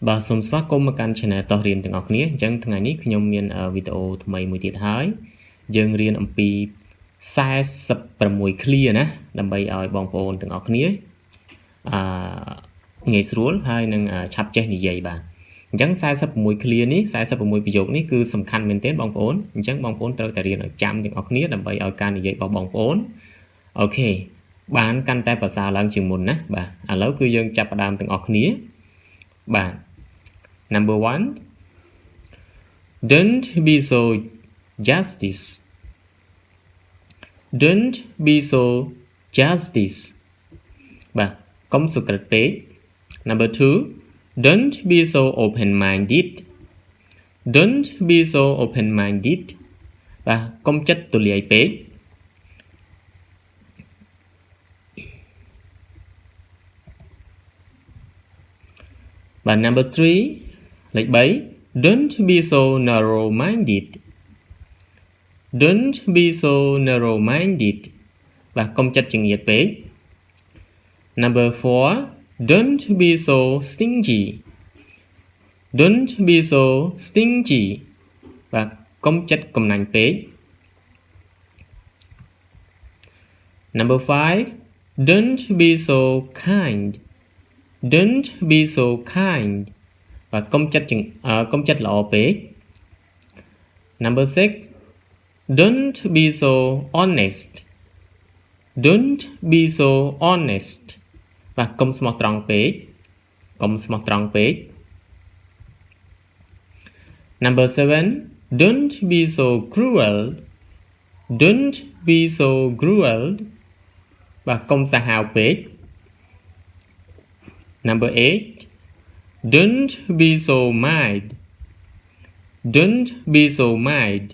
bà xôm xóa công mà căn channel Toh Rean từng học nhé chẳng thằng này khi nhom miền video thay mày mùi tiệt hái dương riêng âm pi sai sập bằng mùi clear nè đâm bay ở bong phồn từng học nhé ngày xuống hai nâng chắp chết như vậy bà chẳng sai sập mùi clear ní sai sập mùi ví dụ ní cứ sầm khăn mình tên bong phồn chẳng bong phồn tới tại riêng ở chăm từng học nhé đâm bay ở can như vậy vào bong phồn ok bạn căn tay vào xa lần chừng một nè bà lâu cứ dương chắp đam từng học nhé bạn number one, don't be so justice. Don't be so justice. Ba, công sự cật tế. Number two, don't be so open-minded. Don't be so open-minded. Ba, công chất tù liệt tế. Ba, number three, like bảy, don't be so narrow-minded. Don't be so narrow-minded. Và công chất chừng nhiệt bế. Number four, don't be so stingy. Don't be so stingy. Và công chất công nành bế. Number five, don't be so kind. Don't be so kind. Và công chất lọ bế. Number six, don't be so honest. Don't be so honest. Và công smart trăng bế. Công smart trăng bế. Number seven, don't be so cruel. Don't be so cruel. Và công sa hào bế. Number eight, don't be so mild. Don't be so mild.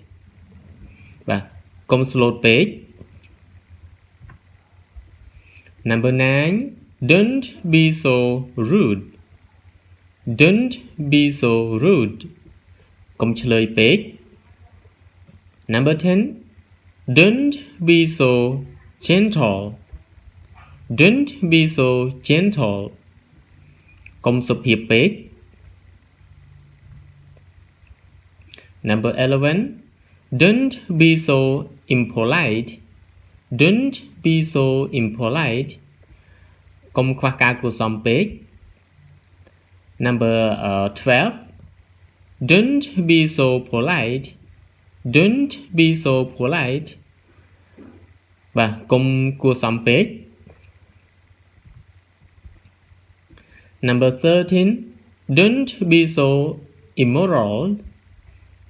Và công slow page. Number nine, don't be so rude. Don't be so rude. Công chơi page. Number 10, don't be so gentle. Don't be so gentle. Công sụp hiệp page. Number 11, don't be so impolite. Don't be so impolite. Công khoa ca của some page. Number 12, don't be so polite. Don't be so polite. Và công của some page. Number 13, don't be so immoral.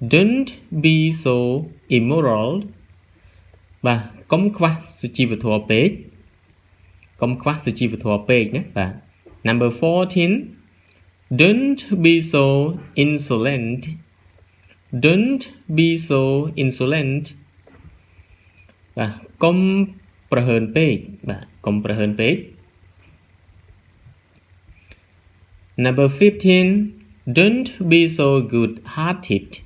Don't be so immoral. Và công khoa sự chi vật thua page. Công khoa sự chi vật thua page nhé. Và number 14, don't be so insolent. Don't be so insolent. Và côngประเหิน page. Và côngประเหิน page. Number 15, don't be so good-hearted.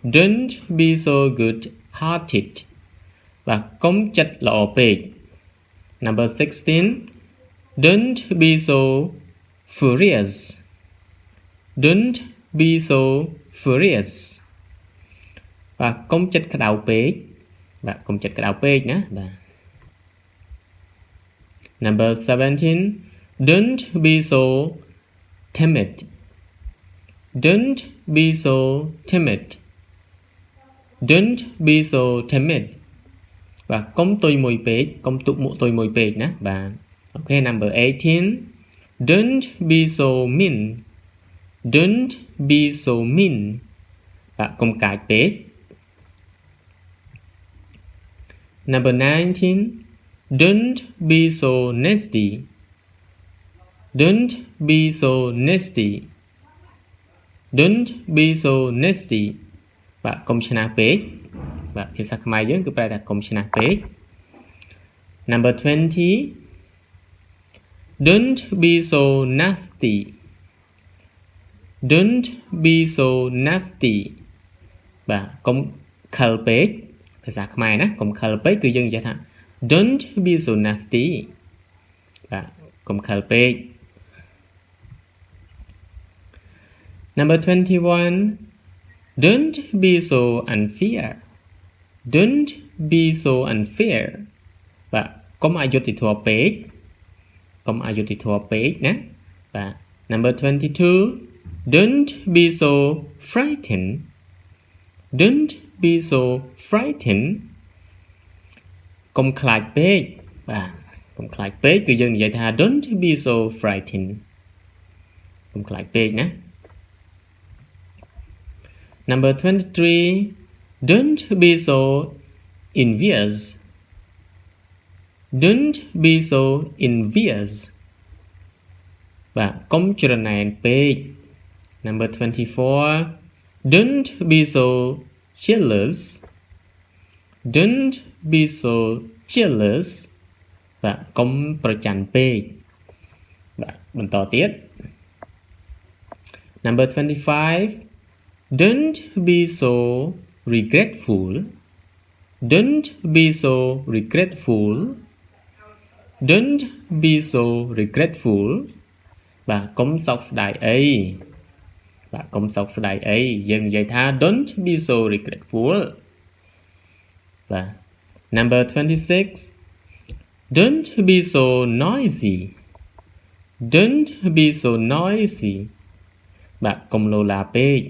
Don't be so good-hearted. Và công chất lọ page. Number 16, don't be so furious. Don't be so furious. Và công chất cái đầu page. Và công chất cái đầu page nhé. Number 17, don't be so timid. Don't be so timid. Don't be so timid. Và công tôi mùi page. Công tụ mụ tôi mùi page nhé. Và ok, number 18, don't be so mean. Don't be so mean. Và công cài page. Number 19, don't be so nasty. Don't be so nasty. Don't be so nasty. Và công chana page. Và phía sau khmer dương cứ phải là công chana page. Number 20, don't be so nasty. Don't be so nasty. Và công khal page. Phía sau khmer nè, công khal page cứ dương vậy hả. Don't be so nasty. Và công khal page. Number 21. Don't be so unfair. Don't be so unfair. Và không ai dốt thì thua page. Không ai dốt thì thua page nè. Và number 22. Don't be so frightened. Don't be so frightened. Không khai page. Và không khai page cứ dân vậy tha don't be so frightened. Không khai page nè. Number 23. Don't be so envious. Don't be so envious. Và không trở nên page. Number 24. Don't be so jealous. Don't be so jealous. Và không trở nên page. Và mìnhต่อtiếp. Number 25. Don't be so regretful. Don't be so regretful. Don't be so regretful. Và không sọc đại ấy. Và không sọc đại ấy. Dừng vậy tha don't be so regretful. Và number 26. Don't be so noisy. Don't be so noisy. Và không lô la page.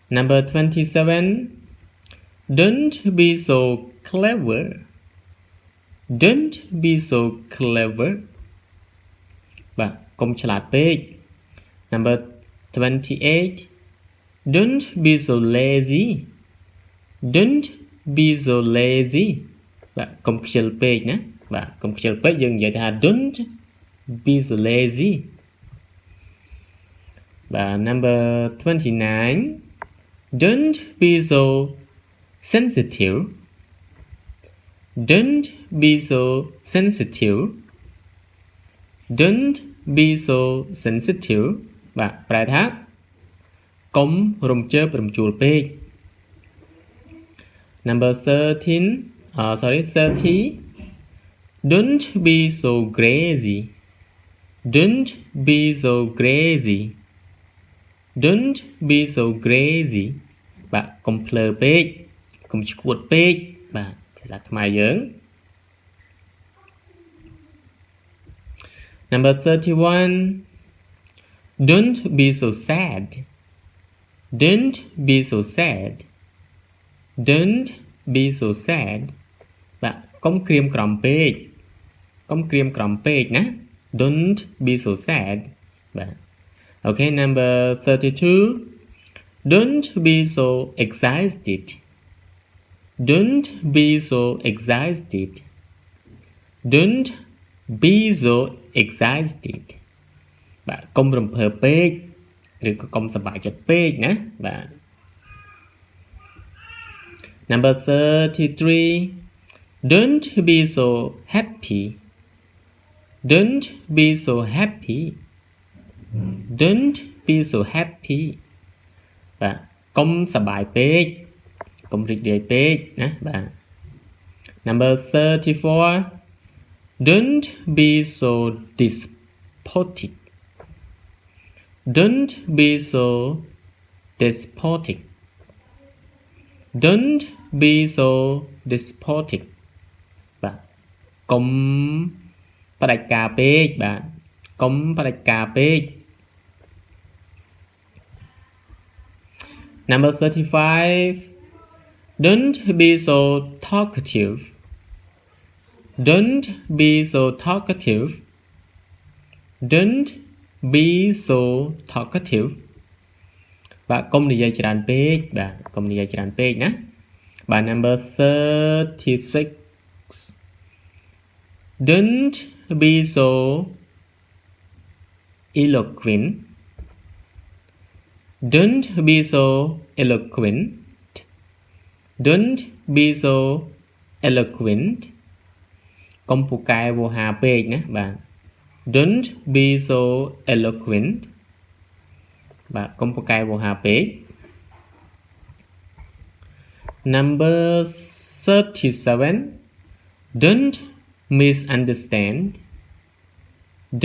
Number 27. Don't be so clever. Don't be so clever. Và khôngฉลาด page. Number 28. Don't be so lazy. Don't be so lazy. Và không khil page nhé. Và không khil page dừng vậy ta don't be so lazy. Và number 29. Don't be so sensitive. Don't be so sensitive. Don't be so sensitive. Và bài tháp công rung chớp rung chuột page. Number 30. Don't be so crazy. Don't be so crazy. Don't be so crazy. Và công plơ page. Công chuột page. Vàภาษา Khmer យើង Number 31. Don't be so sad. Don't be so sad. Don't be so sad. Và công kriêm krом page. Công kriêm krom page nè. Don't be so sad. Và okay, number 32. Don't be so excited. Don't be so excited. Don't be so excited. Và công rùm phở page. Rồi có công sắp bài chất page nè. Và number 33. Don't be so happy. Don't be so happy. Don't be so happy. Và công sắp bài page. Công rịch đề page nè. Và number 34. Don't be so despotic. Don't be so despotic. Don't be so despotic. Và công phát đại ca page. Và công phát đại ca page. Number 35. Don't be so talkative. Don't be so talkative. Don't be so talkative. Và công đi dây tràn page. Và công đi dây tràn page nhé. Và number 36. Don't be so eloquent. Don't be so eloquent. Don't be so eloquent. Công phụ cài vô hà page nhé. Và don't be so eloquent. Và công phụ cài vô hà page. Number 37. Don't misunderstand.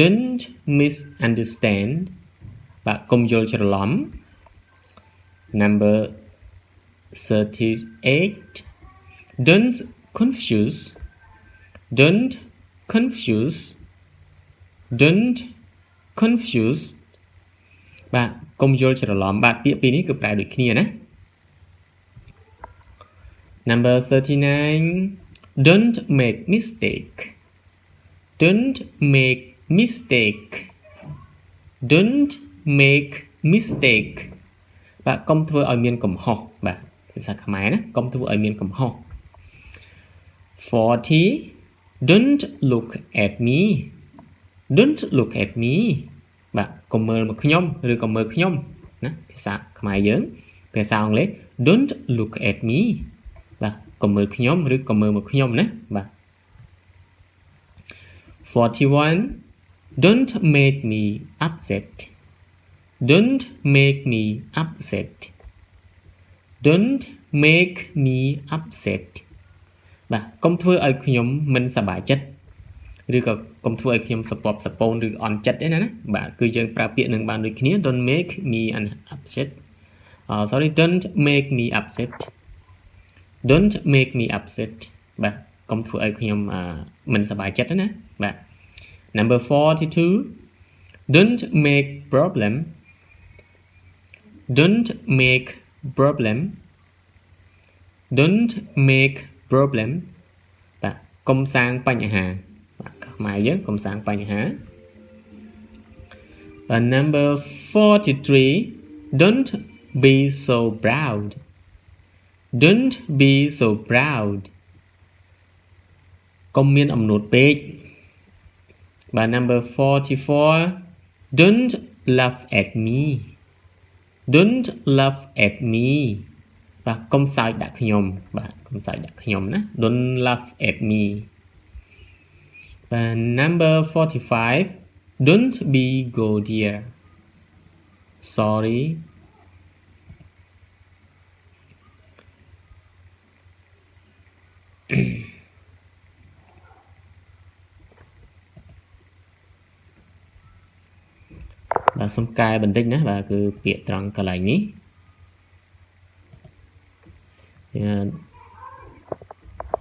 don't misunderstand បាទកុំយល់ច្រឡំ number 38 don't confuse don't confuse don't confuse បាទកុំយល់ច្រឡំបាទពាក្យពីរនេះគឺប្រែដូចគ្នាណា number 39 don't make mistake don't make mistake don't make mistake បាទកុំធ្វើឲ្យមានកំហុសបាទភាសាខ្មែរណាកុំធ្វើឲ្យមានកំហុស 40 don't look at me don't look at me បាទកុំមើលមកខ្ញុំឬក៏មើលខ្ញុំណាភាសាខ្មែរយើងភាសាអង់គ្លេស don't look at me បាទកុំមើលខ្ញុំឬក៏មើលមកខ្ញុំណាបាទ 41 don't make me upset don't make me upset don't make me upset បាទកុំធ្វើឲ្យខ្ញុំមិនសប្បាយចិត្តឬក៏កុំធ្វើឲ្យខ្ញុំសពប់សពូនឬអន់ចិត្តទេណាបាទគឺយើងប្រើពាក្យនឹងបានដូចគ្នា don't make me upset sorry don't make me upset don't make me upset បាទកុំធ្វើឲ្យខ្ញុំមិនសប្បាយចិត្តណាបាទ number 42 don't make problem don't make problem don't make problem បាទកុំសាងបញ្ហាបាទខ្មែរយើងកុំសាងបញ្ហា number 43 don't be so proud don't be so proud កុំមានអំនួតពេកបាទ number 44 don't laugh at me don't laugh at me បាទកុំសើចដាក់ខ្ញុំបាទកុំសើចដាក់ខ្ញុំណា don't laugh at me បាទ number 45 don't be go dear sorryបាទសុំកែបន្តិចណាបាទគឺពាក្យត្រង់កន្លែងនេះ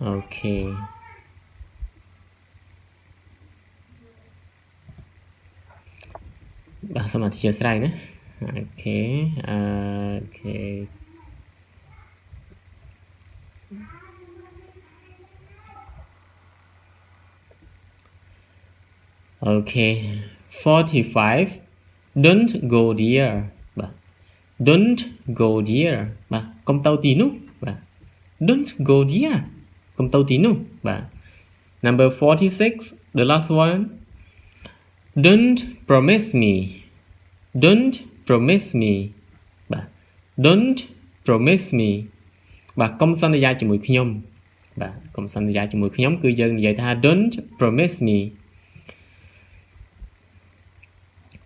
អូខេបាទសូមអធិស្ឋានណាអូខេអូខេអូខេ 45 don't go dear បាទ don't go dear បាទកុំទៅទីនោះបាទ don't go dear កុំទៅទីនោះបាទ number 46 the last one don't promise me don't promise me បាទ don't promise me បាទកុំសន្យាជាមួយខ្ញុំបាទកុំសន្យាជាមួយខ្ញុំគឺយើងនិយាយថា don't promise me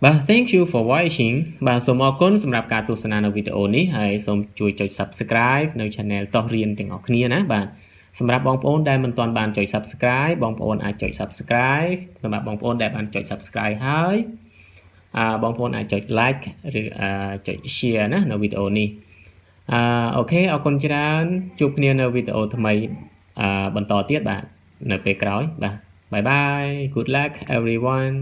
បាទ thank you for watching បាទសូមអរគុណសម្រាប់ការទស្សនានៅវីដេអូនេះហើយសូមជួយចុច subscribe នៅ channel តោះរៀនទាំងអស់គ្នាណាបាទសម្រាប់បងប្អូនដែលមិនទាន់បានចុច subscribe បងប្អូនអាចចុច subscribe សម្រាប់បងប្អូនដែលបានចុច subscribe ហើយបងប្អូនអាចចុច like ឬចុច share ណានៅវីដេអូនេះអូខេអរគុណច្រើនជួបគ្នានៅវីដេអូថ្មីបន្តទៀតបាទនៅពេលក្រោយបាទ bye bye good luck everyone